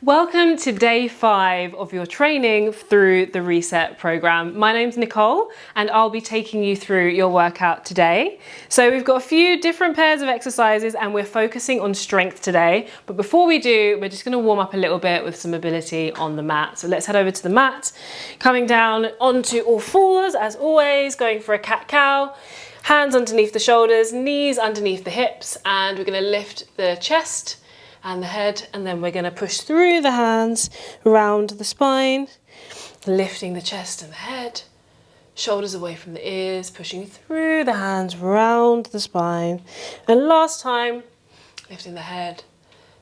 Welcome to day 5 of your training through the Reset program. My name's Nicole and I'll be taking you through your workout today. So we've got a few different pairs of exercises and we're focusing on strength today. But before we do, we're just going to warm up a little bit with some mobility on the mat. So let's head over to the mat, coming down onto all fours as always, going for a cat-cow. Hands underneath the shoulders, knees underneath the hips, and we're going to lift the chest and the head, and then we're going to push through the hands around the spine, lifting the chest and the head, shoulders away from the ears, pushing through the hands round the spine, and last time lifting the head,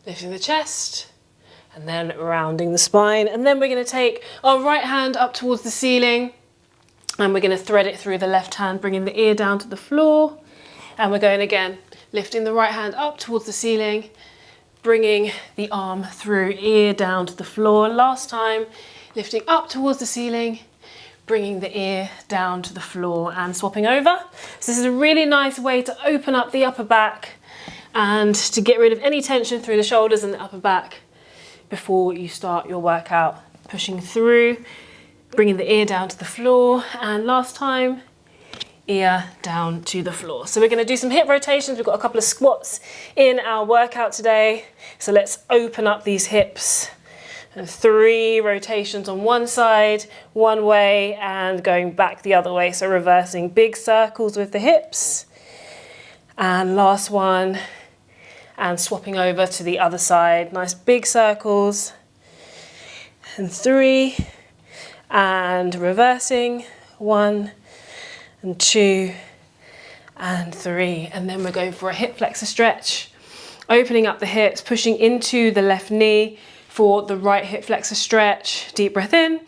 lifting the chest, and then rounding the spine. And then we're going to take our right hand up towards the ceiling and we're going to thread it through the left hand, bringing the ear down to the floor, and we're going again, lifting the right hand up towards the ceiling, bringing the arm through, ear down to the floor. Last time, lifting up towards the ceiling, bringing the ear down to the floor and swapping over. So this is a really nice way to open up the upper back and to get rid of any tension through the shoulders and the upper back before you start your workout. Pushing through, bringing the ear down to the floor, and last time, ear down to the floor. So we're going to do some hip rotations. We've got a couple of squats in our workout today. So let's open up these hips. And 3 rotations on one side, one way, and going back the other way. So reversing big circles with the hips. And last one, and swapping over to the other side. Nice big circles. And 3, and reversing, 1, and 2, and 3. And then we're going for a hip flexor stretch, opening up the hips, pushing into the left knee for the right hip flexor stretch. Deep breath in.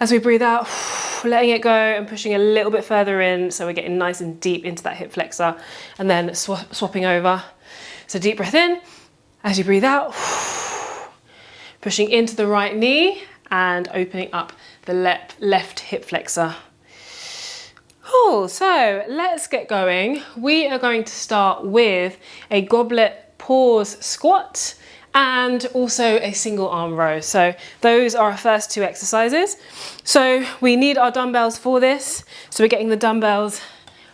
As we breathe out, letting it go and pushing a little bit further in, so we're getting nice and deep into that hip flexor, and then swapping over. So deep breath in. As you breathe out, pushing into the right knee and opening up the left hip flexor. Cool, so let's get going. We are going to start with a goblet pause squat and also a single arm row. So those are our first 2 exercises. So we need our dumbbells for this. So we're getting the dumbbells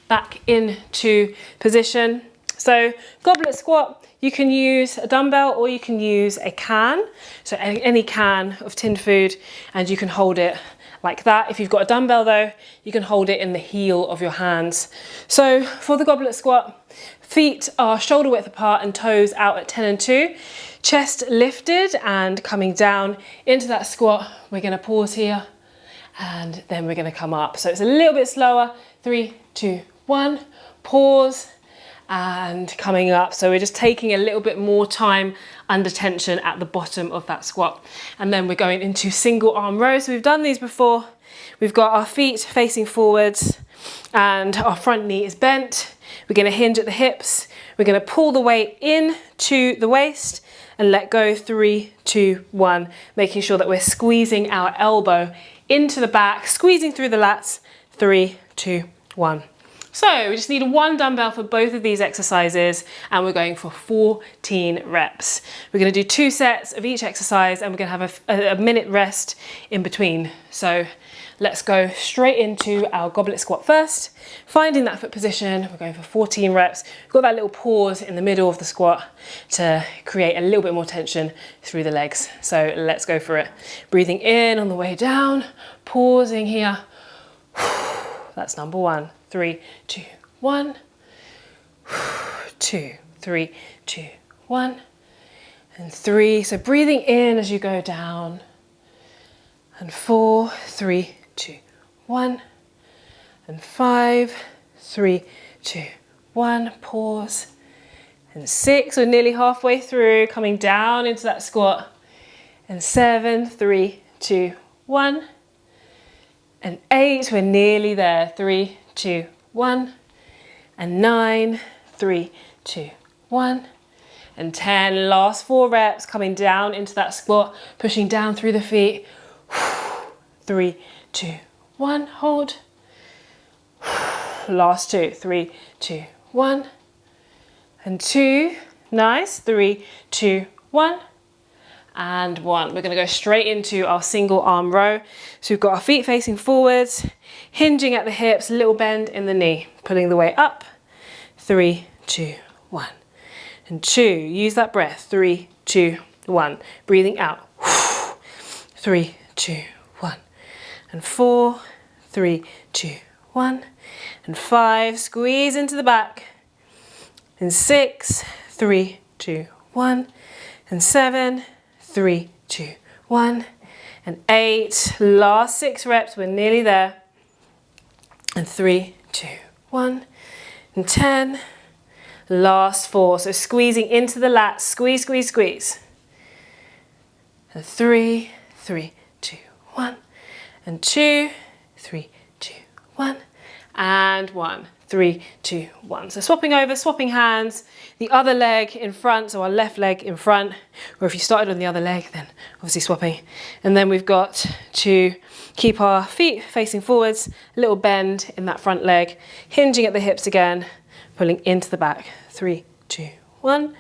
back into position. So goblet squat, you can use a dumbbell or you can use a can. So any can of tinned food, and you can hold it like that. If you've got a dumbbell though, you can hold it in the heel of your hands. So for the goblet squat, feet are shoulder width apart and toes out at 10 and 2. Chest lifted and coming down into that squat. We're going to pause here and then we're going to come up. So it's a little bit slower. 3, 2, 1, pause and coming up. So we're just taking a little bit more time under tension at the bottom of that squat. And then we're going into single arm row. So we've done these before. We've got our feet facing forwards and our front knee is bent. We're going to hinge at the hips. We're going to pull the weight into the waist and let go. 3, 2, 1, making sure that we're squeezing our elbow into the back, squeezing through the lats. 3, 2, 1. So we just need 1 dumbbell for both of these exercises and we're going for 14 reps. We're going to do 2 sets of each exercise and we're going to have a minute rest in between. So let's go straight into our goblet squat first. Finding that foot position, we're going for 14 reps. We've got that little pause in the middle of the squat to create a little bit more tension through the legs. So let's go for it. Breathing in on the way down, pausing here. That's number 1. 3, 2, 1, 2, 3, 2, 1, and 3. So breathing in as you go down, and 4, 3, 2, 1, and 5, 3, 2, 1, pause, and 6, we're nearly halfway through, coming down into that squat, and 7, 3, 2, 1, and 8, we're nearly there, 3, 2, 1, and 9, 3, 2, 1, and 10. Last 4 reps, coming down into that squat, pushing down through the feet. 3, 2, 1, hold. Last 2, 3, 2, 1, and 2. Nice. 3, 2, 1, and 1. We're going to go straight into our single arm row. So we've got our feet facing forwards, hinging at the hips, little bend in the knee, pulling the weight up. 3, 2, 1. And 2, use that breath. 3, 2, 1. Breathing out. 3, 2, 1. And 4, 3, 2, 1. And 5, squeeze into the back. And 6, 3, 2, 1. And 7, 3, 2, 1. And 8, last 6 reps, we're nearly there. And 3, 2, 1. And 10, last 4. So squeezing into the lats, squeeze, squeeze, squeeze. And 3, 3, 2, 1. And 2, 3, 2, 1. And 1, 3, 2, 1. So swapping over, swapping hands, the other leg in front, so our left leg in front, or if you started on the other leg, then obviously swapping. And then we've got to keep our feet facing forwards, a little bend in that front leg, hinging at the hips again, pulling into the back. 3, 2, 1.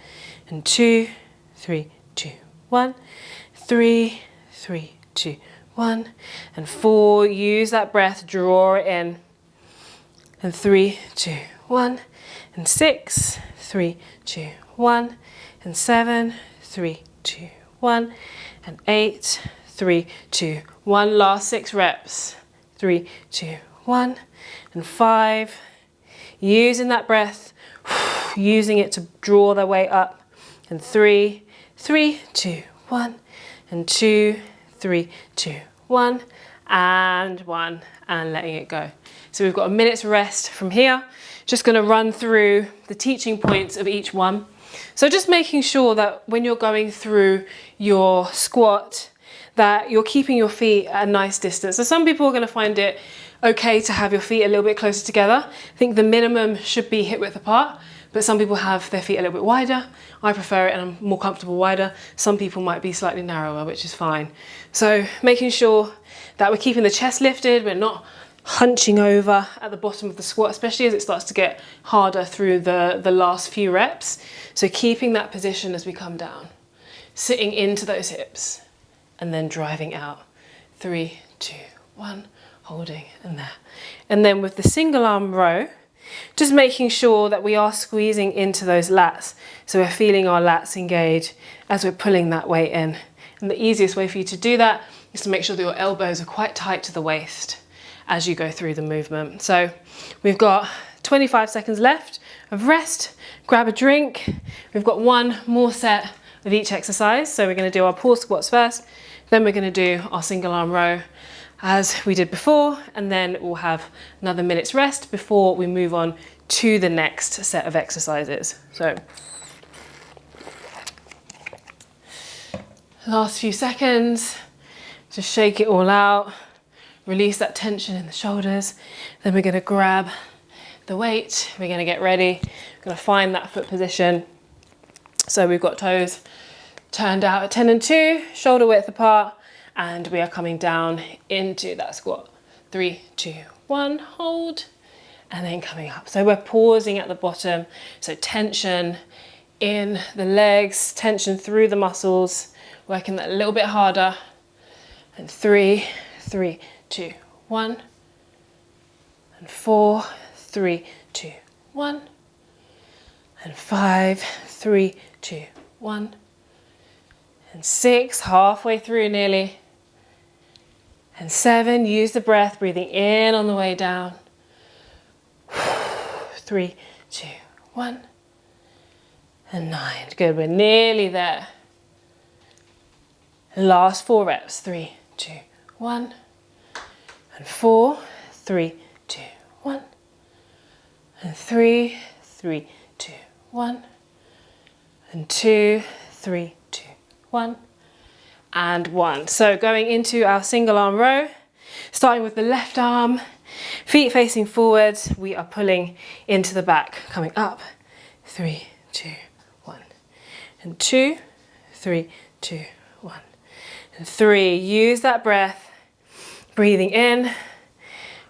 And 2, 3, 2, 1. 3, 3, 2, 1. And 4, use that breath, draw it in. And 3, 2, 1. And 6, 3, 2, 1. And 7, 3, 2, 1. And 8, 3, 2, 1. Last 6 reps. 3, 2, 1. And 5, using that breath, using it to draw the weight up. And 3, 3, 2, 1. And 2, 3, 2, 1. And 1. And letting it go. So we've got a minute's rest from here. Just going to run through the teaching points of each one. So just making sure that when you're going through your squat, that you're keeping your feet at a nice distance. So some people are going to find it okay to have your feet a little bit closer together. I think the minimum should be hip width apart, but some people have their feet a little bit wider. I prefer it and I'm more comfortable wider. Some people might be slightly narrower, which is fine. So making sure that we're keeping the chest lifted, we're not hunching over at the bottom of the squat, especially as it starts to get harder through the last few reps. So keeping that position as we come down, sitting into those hips and then driving out. 3, 2, 1, holding and there. And then with the single arm row, just making sure that we are squeezing into those lats. So we're feeling our lats engage as we're pulling that weight in. And the easiest way for you to do that is to make sure that your elbows are quite tight to the waist as you go through the movement. So we've got 25 seconds left of rest. Grab a drink. We've got one more set of each exercise. So we're going to do our pause squats first. Then we're going to do our single arm row as we did before. And then we'll have another minute's rest before we move on to the next set of exercises. So last few seconds, just shake it all out. Release that tension in the shoulders. Then we're going to grab the weight. We're going to get ready. We're going to find that foot position. So we've got toes turned out at 10 and 2, shoulder width apart, and we are coming down into that squat. 3, 2, 1, hold, and then coming up. So we're pausing at the bottom. So tension in the legs, tension through the muscles, working that a little bit harder. And 3, 3, 2, 1. And 4, 3, 2, 1. And 5, 3, 2, 1. And 6, halfway through nearly. And 7, use the breath, breathing in on the way down. 3, 2, 1. And 9, good, we're nearly there. Last 4 reps, 3, 2, 1. And 4, 3, 2, 1. And 3, 3, 2, 1. And 2, 3, 2, 1. And 1. So going into our single arm row, starting with the left arm, feet facing forwards, we are pulling into the back, coming up. 3, 2, 1. And 2, 3, 2, 1. And 3, use that breath, breathing in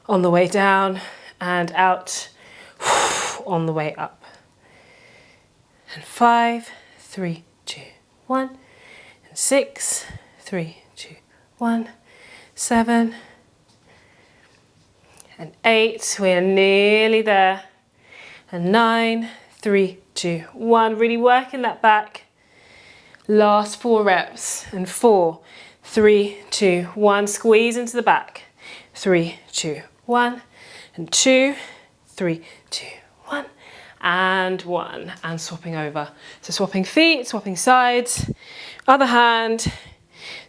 on the way down and out on the way up. And 5, 3, 2, 1. 6, 3, 2, 1, 7, and 8. We're nearly there. And 9, 3, 2, 1. Really working that back. Last 4 reps. And 4, 3, 2, 1. Squeeze into the back. 3, 2, 1. And 2, 3, 2, 1. And 1. And swapping over. So swapping feet, swapping sides. Other hand.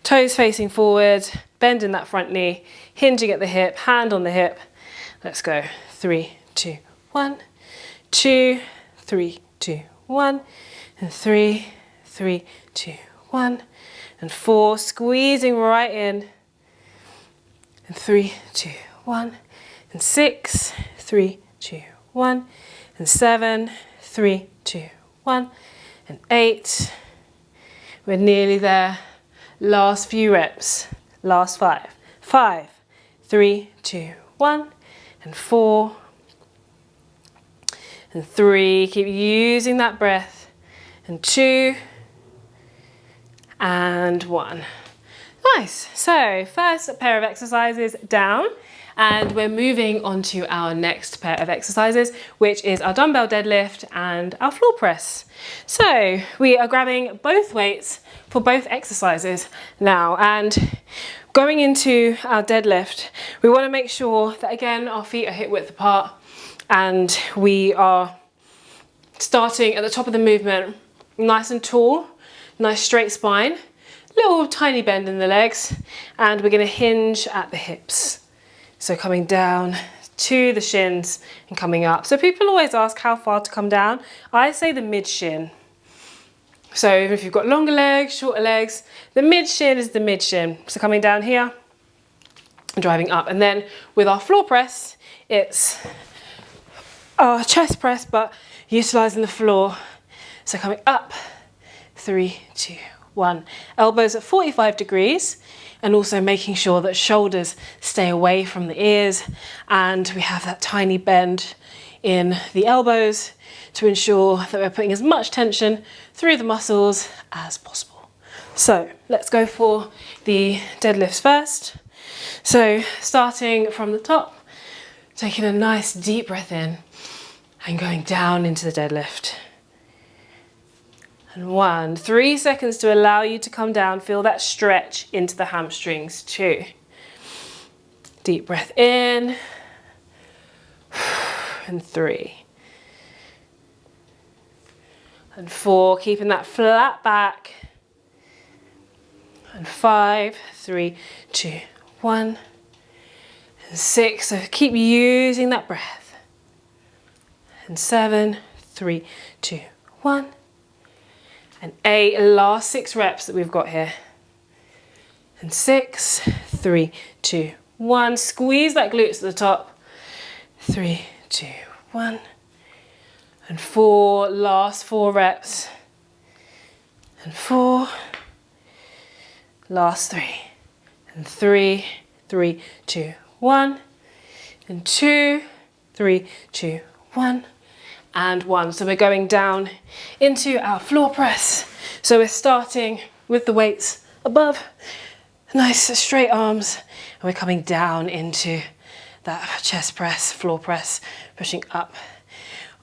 Toes facing forward. Bending that front knee. Hinging at the hip. Hand on the hip. Let's go. 3, 2, 1. 2, 3, 2, 1. And 3, 3, 2, 1. And 4. Squeezing right in. And 3, 2, 1. And 6, 3, 2, 1. And 7, 3, 2, 1. And 8. We're nearly there. Last few reps. Last 5. 5, 3, 2, 1. And 4. And 3. Keep using that breath. And 2. And 1. Nice. So first pair of exercises down, and we're moving on to our next pair of exercises, which is our dumbbell deadlift and our floor press. So we are grabbing both weights for both exercises now, and going into our deadlift, we want to make sure that again our feet are hip width apart and we are starting at the top of the movement nice and tall, nice straight spine, little tiny bend in the legs, and we're going to hinge at the hips. So coming down to the shins and coming up. So people always ask how far to come down. I say the mid shin. So even if you've got longer legs, shorter legs, the mid shin is the mid shin. So coming down here and driving up. And then with our floor press, it's our chest press, but utilizing the floor. So coming up, 3, 2, 1. Elbows at 45 degrees, and also making sure that shoulders stay away from the ears, and we have that tiny bend in the elbows to ensure that we're putting as much tension through the muscles as possible. So let's go for the deadlifts first. So starting from the top, taking a nice deep breath in and going down into the deadlift. And 1, 3 seconds to allow you to come down. Feel that stretch into the hamstrings. 2. Deep breath in. And 3. And 4, keeping that flat back. And 5, 3, 2, 1. And 6, so keep using that breath. And 7, 3, 2, 1. And 8, last 6 reps that we've got here. And 6, 3, 2, 1. Squeeze that glutes at the top. 3, 2, 1. And 4, last 4 reps. And 4, last 3. And 3, 3, 2, 1. And 2, 3, 2, 1. And 1. So we're going down into our floor press. So we're starting with the weights above, nice straight arms, and we're coming down into that chest press, floor press, pushing up.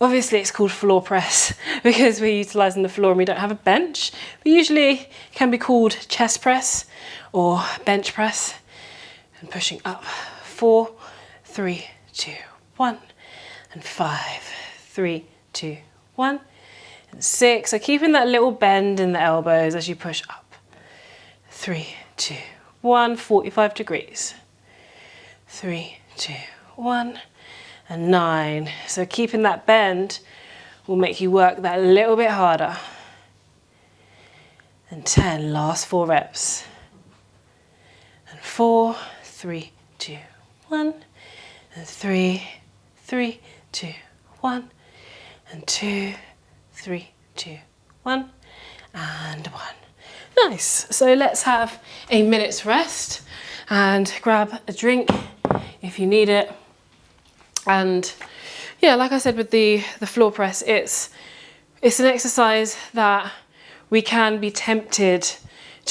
Obviously it's called floor press because we're utilizing the floor and we don't have a bench, but usually it can be called chest press or bench press. And pushing up. 4, 3, 2, 1, and 5, 3, 2, 1, and 6. So keeping that little bend in the elbows as you push up. 3, 2, 1, 45 degrees. 3, 2, 1, and 9. So keeping that bend will make you work that a little bit harder. And 10, last 4 reps. And 4, 3, 2, 1, and 3, 3, 2, 1. And 2, 3, 2, 1, and 1. Nice. So let's have a minute's rest and grab a drink if you need it. And yeah, like I said with the floor press, it's an exercise that we can be tempted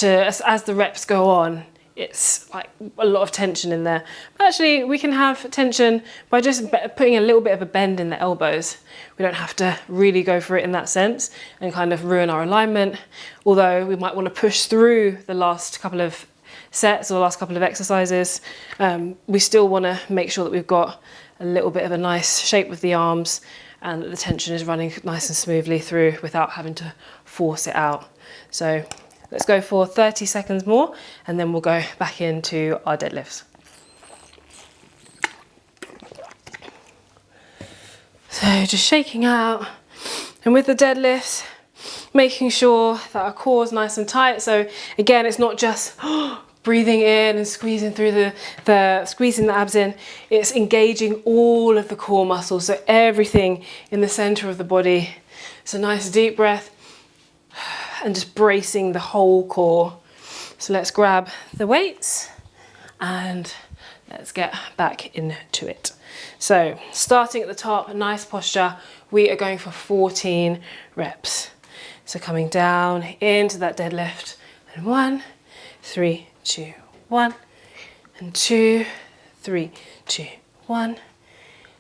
as the reps go on, it's like a lot of tension in there. But actually, we can have tension by just putting a little bit of a bend in the elbows. We don't have to really go for it in that sense and kind of ruin our alignment. Although we might want to push through the last couple of sets or last couple of exercises, we still want to make sure that we've got a little bit of a nice shape with the arms and that the tension is running nice and smoothly through without having to force it out. So let's go for 30 seconds more and then we'll go back into our deadlifts. So just shaking out, and with the deadlifts, making sure that our core is nice and tight. So again, it's not just breathing in and squeezing through squeezing the abs in. It's engaging all of the core muscles, so everything in the center of the body. So nice deep breath and just bracing the whole core. So let's grab the weights and let's get back into it. So starting at the top, nice posture, we are going for 14 reps. So coming down into that deadlift, and 1, 3, 2, 1, and 2, 3, 2, 1,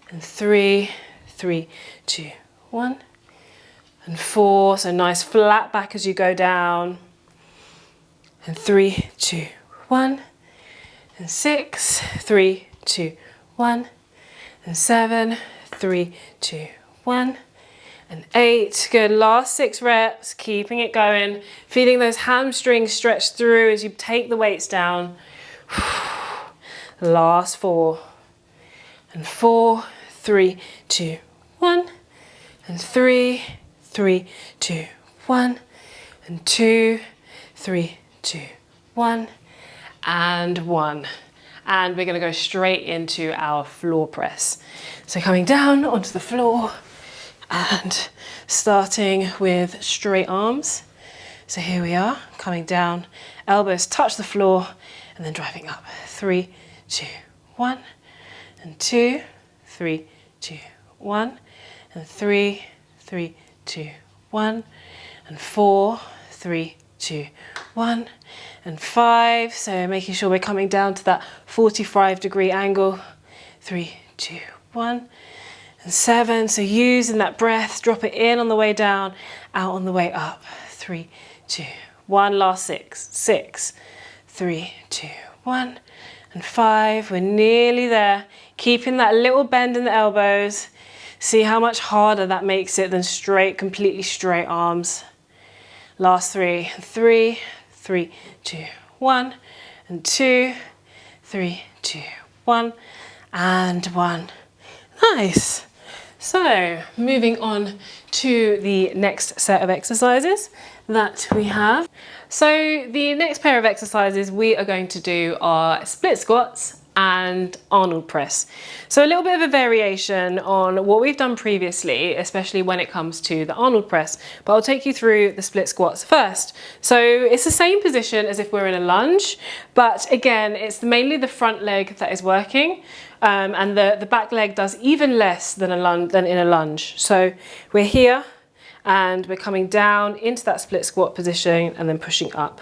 and 3, 3, 2, 1, and 4. So nice flat back as you go down, and 3, 2, 1, and 6, 3, 2, 1, and 7, 3, 2, 1, and 8. Good, last 6 reps, keeping it going, feeling those hamstrings stretch through as you take the weights down. Last 4, and 4, 3, 2, 1, and 3, 3, 2, 1, and 2, 3, 2, 1, and 1. And we're going to go straight into our floor press. So coming down onto the floor and starting with straight arms. So here we are, coming down, elbows touch the floor and then driving up. 3, 2, 1, and 2, 3, 2, 1, and 3, 3, 2, 1, and 4, 3, 2, 1, and 5. So making sure we're coming down to that 45-degree angle. 3, 2, 1, and 7. So using that breath, drop it in on the way down, out on the way up. 3, 2, 1. Last 6. 6, 3, 2, 1, and 5. We're nearly there. Keeping that little bend in the elbows. See how much harder that makes it than straight, completely straight arms. Last 3. 3, 3, 2, 1, and 2, 3, 2, 1, and 1. Nice. So moving on to the next set of exercises that we have. So the next pair of exercises we are going to do are split squats and Arnold press. So a little bit of a variation on what we've done previously, especially when it comes to the Arnold press, but I'll take you through the split squats first. So it's the same position as if we're in a lunge, but again, it's mainly the front leg that is working, and the back leg does even less than in a lunge. So we're here and we're coming down into that split squat position and then pushing up.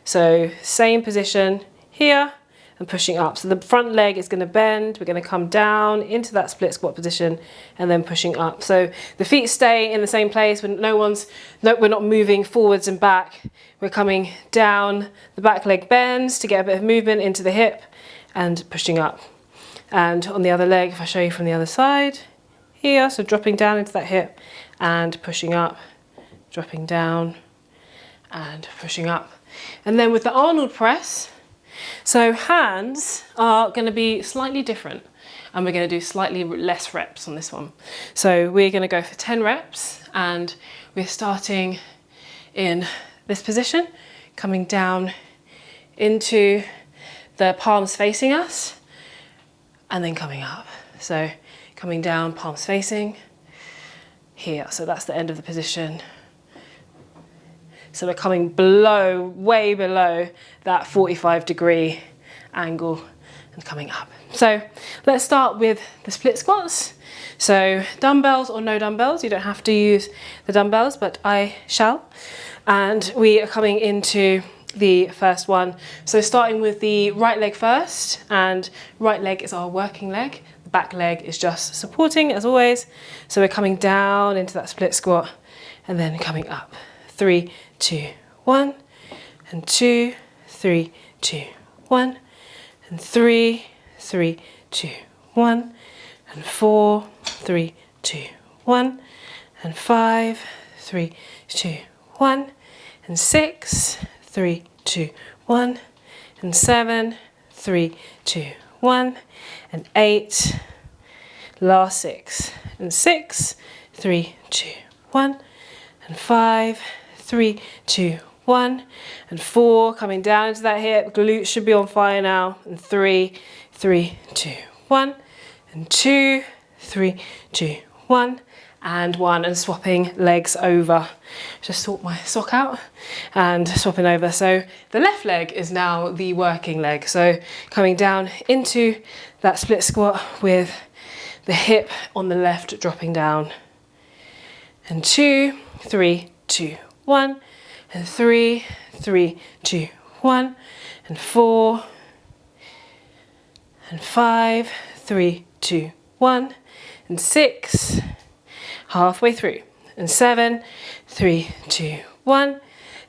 So same position here and pushing up. So the front leg is going to bend, we're going to come down into that split squat position and then pushing up. So the feet stay in the same place, when we're not moving forwards and back. We're coming down, the back leg bends to get a bit of movement into the hip and pushing up. And on the other leg, if I show you from the other side, here, so dropping down into that hip and pushing up, dropping down and pushing up. And then with the Arnold press, so hands are going to be slightly different and we're going to do slightly less reps on this one. So we're going to go for 10 reps and we're starting in this position, coming down into the palms facing us and then coming up. So coming down, palms facing here. So that's the end of the position. So we're coming below, way below that 45-degree angle and coming up. So let's start with the split squats. So dumbbells or no dumbbells, you don't have to use the dumbbells, but I shall. And we are coming into the first one. So starting with the right leg first, and right leg is our working leg. The back leg is just supporting as always. So we're coming down into that split squat and then coming up. 3, 2, 1, and 2, 3, 2, 1, and 3, 3, 2, 1, and 4, 3, 2, 1, and 5, 3, 2, 1, and 6, 3, 2, 1, and 7, 3, 2, 1, and 8, last 6, and 6, 3, 2, 1, and 5, 3, 2, 1, and 4, coming down into that hip, glutes should be on fire now, and 3, 3, 2, 1, and 2, 3, 2, 1, and 1, and swapping legs over. Just sort my sock out and swapping over. So the left leg is now the working leg. So coming down into that split squat with the hip on the left dropping down. And 2, 3, 2, 1, and 3, 3, 2, 1, and 4, and 5, 3, 2, 1, and 6, halfway through, and 7, 3, 2, 1,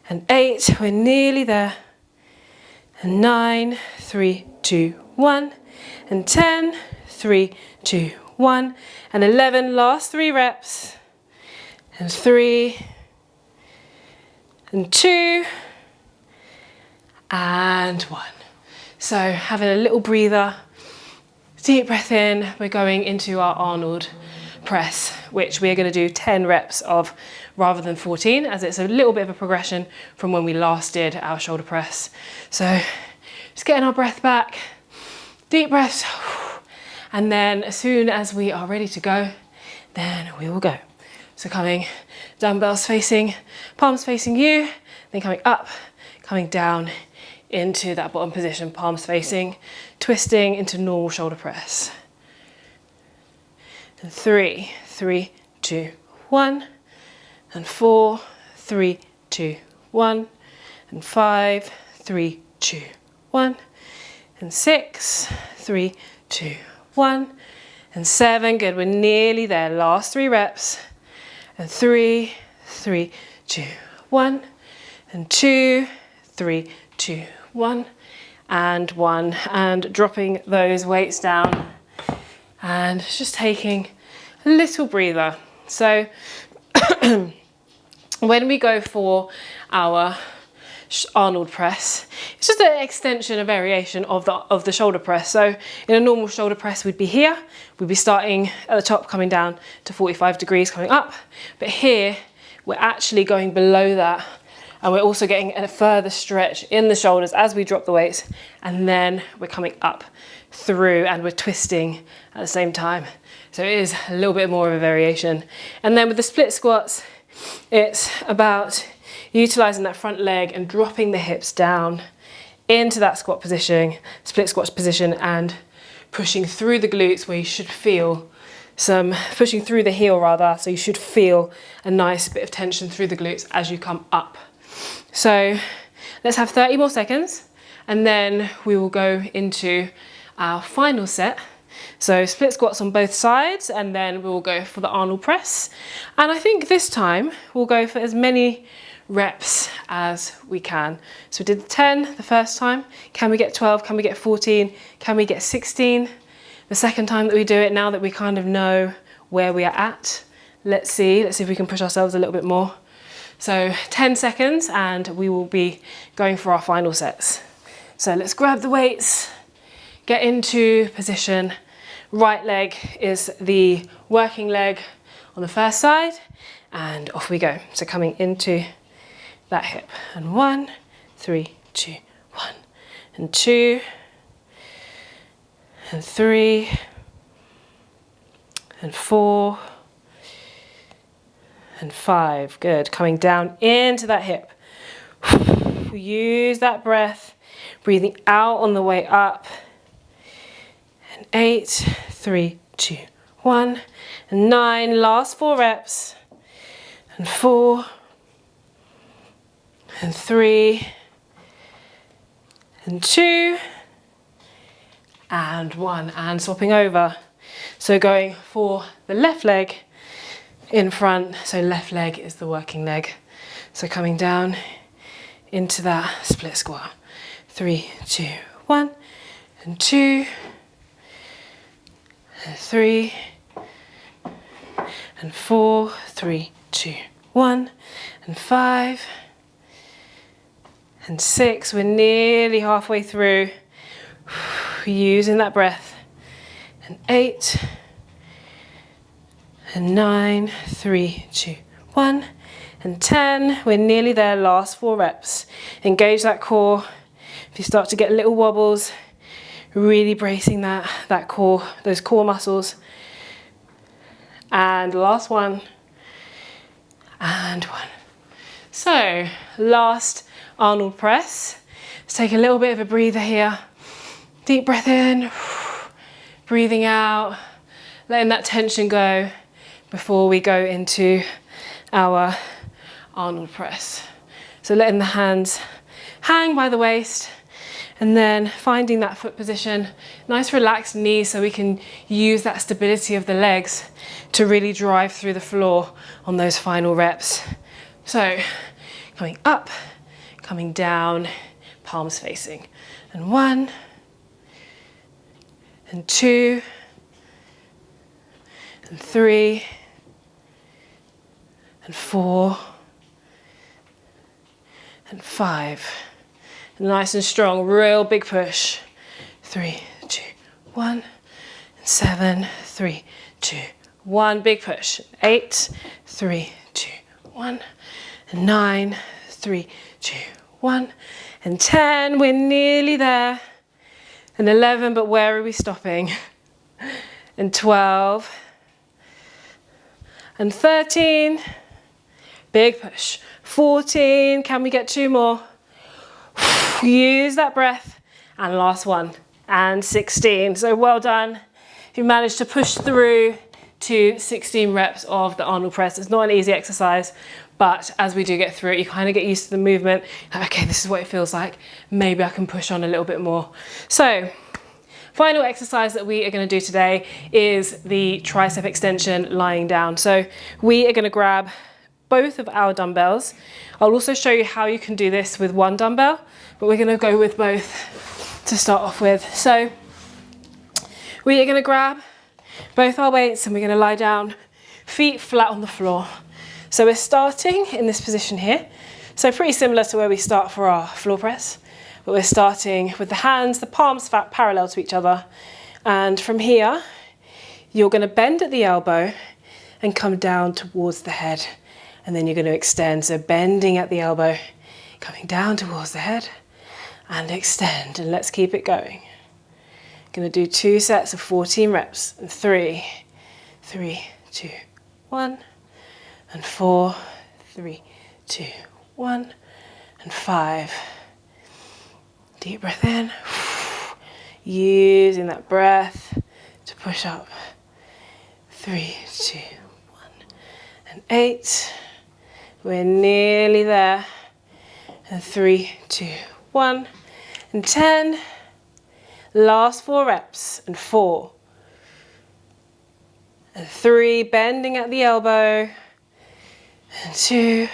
and 8, we're nearly there, and 9, 3, 2, 1, and 10, 3, 2, 1, and 11, last 3 reps, and 3, and 2, and 1. So having a little breather, deep breath in, we're going into our Arnold press, which we're going to do 10 reps of rather than 14, as it's a little bit of a progression from when we last did our shoulder press. So just getting our breath back, deep breaths, and then as soon as we are ready to go, then we will go. So coming, dumbbells facing, palms facing you, then coming up, coming down into that bottom position, palms facing, twisting into normal shoulder press. And 3, 3, 2, 1, and 4, 3, 2, 1, and 5, 3, 2, 1, and 6, 3, 2, 1, and 7, good, we're nearly there, last 3 reps, and 3, 3, 2, 1, and 2, 3, 2, 1, and 1, and dropping those weights down. And just taking a little breather. So when we go for our Arnold press, it's just an extension, a variation of the shoulder press. So in a normal shoulder press, we'd be here. We'd be starting at the top, coming down to 45 degrees, coming up. But here, we're actually going below that. And we're also getting a further stretch in the shoulders as we drop the weights. And then we're coming up through and we're twisting at the same time. So it is a little bit more of a variation. And then with the split squats, it's about utilizing that front leg and dropping the hips down into that squat position, split squat position, and pushing through the glutes where you should feel some, pushing through the heel rather, so you should feel a nice bit of tension through the glutes as you come up. So let's have 30 more seconds and then we will go into our final set. So split squats on both sides and then we will go for the Arnold press. And I think this time we'll go for as many reps as we can. So we did 10 the first time. Can we get 12? Can we get 14? Can we get 16? The second time that we do it, now that we kind of know where we are at, let's see if we can push ourselves a little bit more. So 10 seconds and we will be going for our final sets. So let's grab the weights, get into position. Right leg is the working leg on the first side and off we go. So coming into that hip and 1, 3, 2, 1, and 2, and 3, and 4, and 5, good. Coming down into that hip. Use that breath, breathing out on the way up. And 8, 3, 2, 1, and 9, last 4 reps. And 4, and 3, and 2, and 1, and swapping over. So going for the left leg in front, so left leg is the working leg. So coming down into that split squat. 3, 2, 1, and 2, and 3, and 4, 3, 2, 1, and 5, and 6. We're nearly halfway through. Using that breath. And 8, and 9, 3, 2, 1, and 10. We're nearly there, last 4 reps. Engage that core. If you start to get little wobbles, really bracing that core, those core muscles. And last one, and 1. So, last Arnold press. Let's take a little bit of a breather here. Deep breath in, breathing out, letting that tension go before we go into our Arnold press. So letting the hands hang by the waist, and then finding that foot position, nice relaxed knees so we can use that stability of the legs to really drive through the floor on those final reps. So coming up, coming down, palms facing, and 1, and 2, and 3, and 4, and 5. And nice and strong, real big push. 3, 2, 1, and 7, 3, 2, 1, big push. 8, 3, 2, 1, and 9, 3, 2, 1, and 10. We're nearly there. And 11, but where are we stopping? And 12, and 13, big push. 14, can we get 2 more? Use that breath, and last one, and 16. So well done. You managed to push through to 16 reps of the Arnold press. It's not an easy exercise, but as we do get through it, you kind of get used to the movement. Like, okay, this is what it feels like. Maybe I can push on a little bit more. So, final exercise that we are going to do today is the tricep extension lying down. So we are going to grab both of our dumbbells. I'll also show you how you can do this with one dumbbell, but we're going to go with both to start off with. So we are going to grab both our weights and we're going to lie down, feet flat on the floor. So we're starting in this position here. So pretty similar to where we start for our floor press, but we're starting with the hands, the palms flat parallel to each other. And from here, you're going to bend at the elbow and come down towards the head. And then you're going to extend. So bending at the elbow, coming down towards the head and extend. And let's keep it going. Going to do 2 sets of 14 reps. And 3, 3, 2, 1. And 4, 3, 2, 1. And 5. Deep breath in. Using that breath to push up. 3, 2, 1. And 8. We're nearly there. And 3, 2, 1. And 10. Last 4 reps. And 4. And 3. Bending at the elbow. And 2.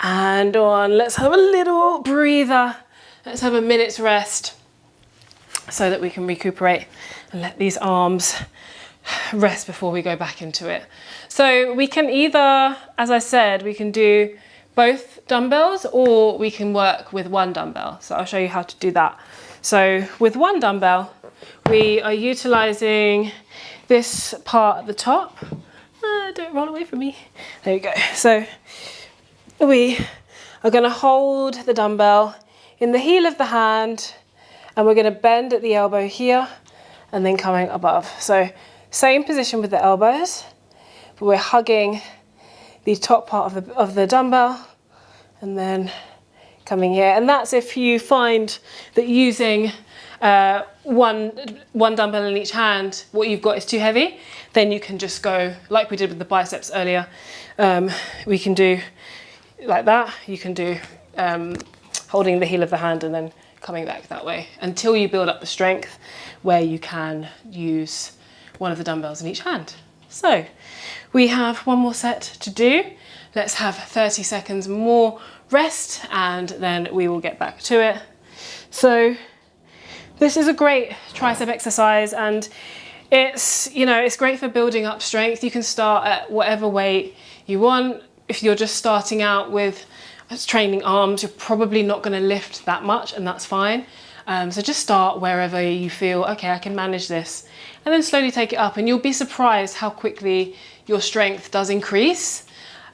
And 1. Let's have a little breather. Let's have a minute's rest so that we can recuperate and let these arms rest before we go back into it. So we can either, as I said, we can do both dumbbells or we can work with one dumbbell. So I'll show you how to do that. So with one dumbbell, we are utilizing this part at the top. Don't roll away from me. There we go. So we are going to hold the dumbbell in the heel of the hand and we're going to bend at the elbow here and then coming above. So same position with the elbows, but we're hugging the top part of the dumbbell and then coming here. And that's if you find that using one dumbbell in each hand, what you've got is too heavy, then you can just go like we did with the biceps earlier. We can do like that. You can do holding the heel of the hand and then coming back that way until you build up the strength where you can use one of the dumbbells in each hand. So we have one more set to do. Let's have 30 seconds more rest and then we will get back to it. So this is a great tricep exercise and it's, you know, it's great for building up strength. You can start at whatever weight you want. If you're just starting out with training arms, you're probably not going to lift that much and that's fine. So just start wherever you feel, okay, I can manage this, and then slowly take it up and you'll be surprised how quickly your strength does increase.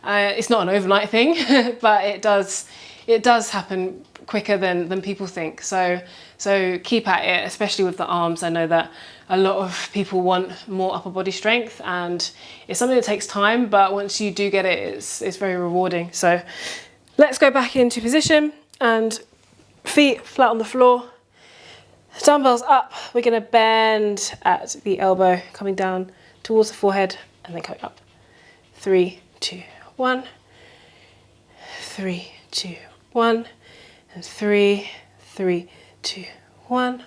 It's not an overnight thing, but it does happen quicker than people think. So keep at it, especially with the arms. I know that a lot of people want more upper body strength and it's something that takes time, but once you do get it, it's very rewarding. So let's go back into position and feet flat on the floor. Dumbbells up, we're going to bend at the elbow, coming down towards the forehead and then coming up. 3, 2, 1. 3, 2, 1. And 3, 3, 2, 1.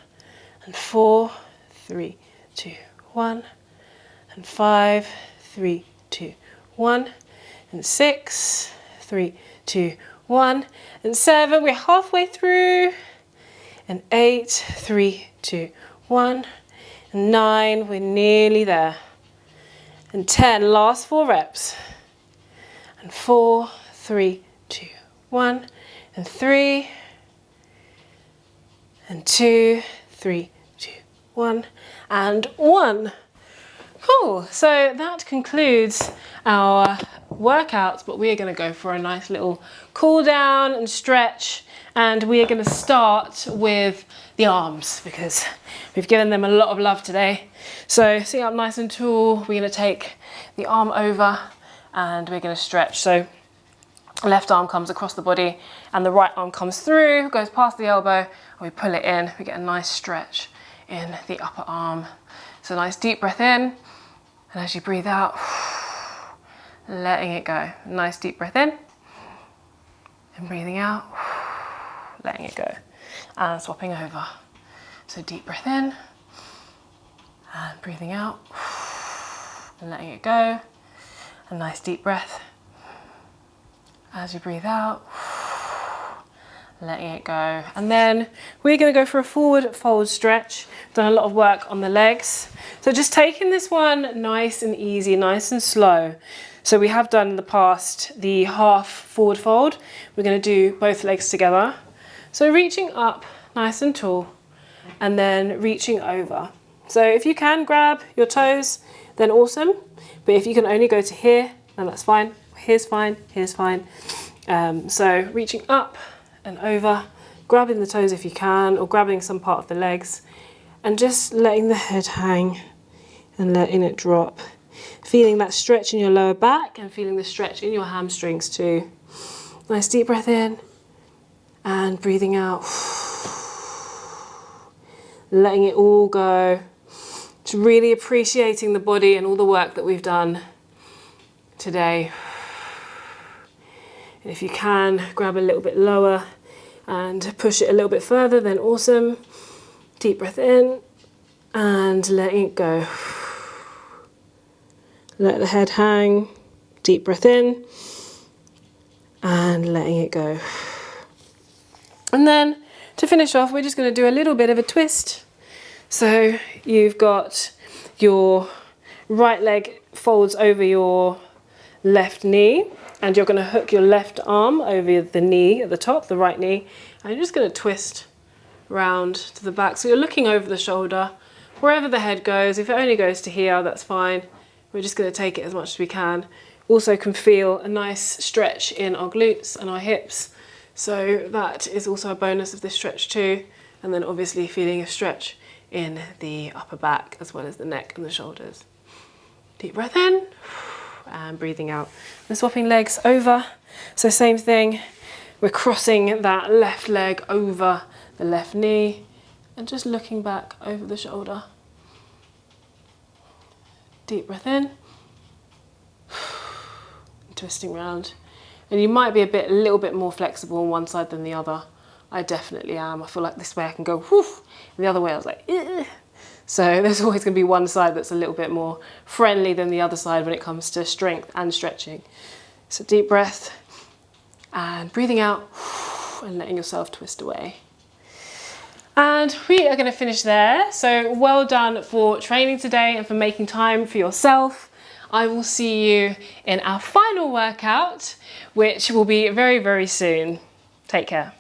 And 4, 3, 2, 1. And 5, 3, 2, 1. And 6, 3, 2, 1. And 7, we're halfway through. And 8, 3, 2, 1. And 9, we're nearly there. And 10, last 4 reps. And 4, 3, 2, 1. And 3. And 2, 3, 2, 1. And 1. Cool, so that concludes our workouts, but we are going to go for a nice little cool down and stretch, and we are going to start with the arms because we've given them a lot of love today. So sit up nice and tall, we're going to take the arm over and we're going to stretch. So left arm comes across the body and the right arm comes through, goes past the elbow, and we pull it in. We get a nice stretch in the upper arm. So nice deep breath in, and as you breathe out, letting it go. Nice deep breath in, and breathing out, letting it go. And swapping over. So deep breath in, and breathing out, and letting it go. A nice deep breath. As you breathe out, letting it go. And then we're going to go for a forward fold stretch. Done a lot of work on the legs. So just taking this one nice and easy, nice and slow. So we have done in the past the half forward fold. We're going to do both legs together. So reaching up nice and tall and then reaching over. So if you can grab your toes, then awesome. But if you can only go to here, then that's fine. Here's fine, here's fine. So reaching up and over, grabbing the toes if you can, or grabbing some part of the legs, and just letting the head hang and letting it drop. Feeling that stretch in your lower back and feeling the stretch in your hamstrings too. Nice deep breath in and breathing out. Letting it all go. Just really appreciating the body and all the work that we've done today. And if you can, grab a little bit lower and push it a little bit further, then awesome. Deep breath in and letting it go. Let the head hang, deep breath in and letting it go. And then to finish off, we're just going to do a little bit of a twist. So you've got your right leg folds over your left knee, and you're going to hook your left arm over the knee at the top, the right knee, and you're just going to twist round to the back. So you're looking over the shoulder, wherever the head goes. If it only goes to here, that's fine. We're just going to take it as much as we can. Also can feel a nice stretch in our glutes and our hips. So that is also a bonus of this stretch too. And then obviously feeling a stretch in the upper back as well as the neck and the shoulders. Deep breath in and breathing out. And swapping legs over. So same thing. We're crossing that left leg over the left knee and just looking back over the shoulder. Deep breath in. Twisting round. And you might be a little bit more flexible on one side than the other, I definitely am. I feel like this way I can go whoof, and the other way I was like, ugh. So there's always going to be one side that's a little bit more friendly than the other side when it comes to strength and stretching. So deep breath and breathing out and letting yourself twist away. And we are going to finish there. So well done for training today and for making time for yourself. I will see you in our final workout, which will be very, very soon. Take care.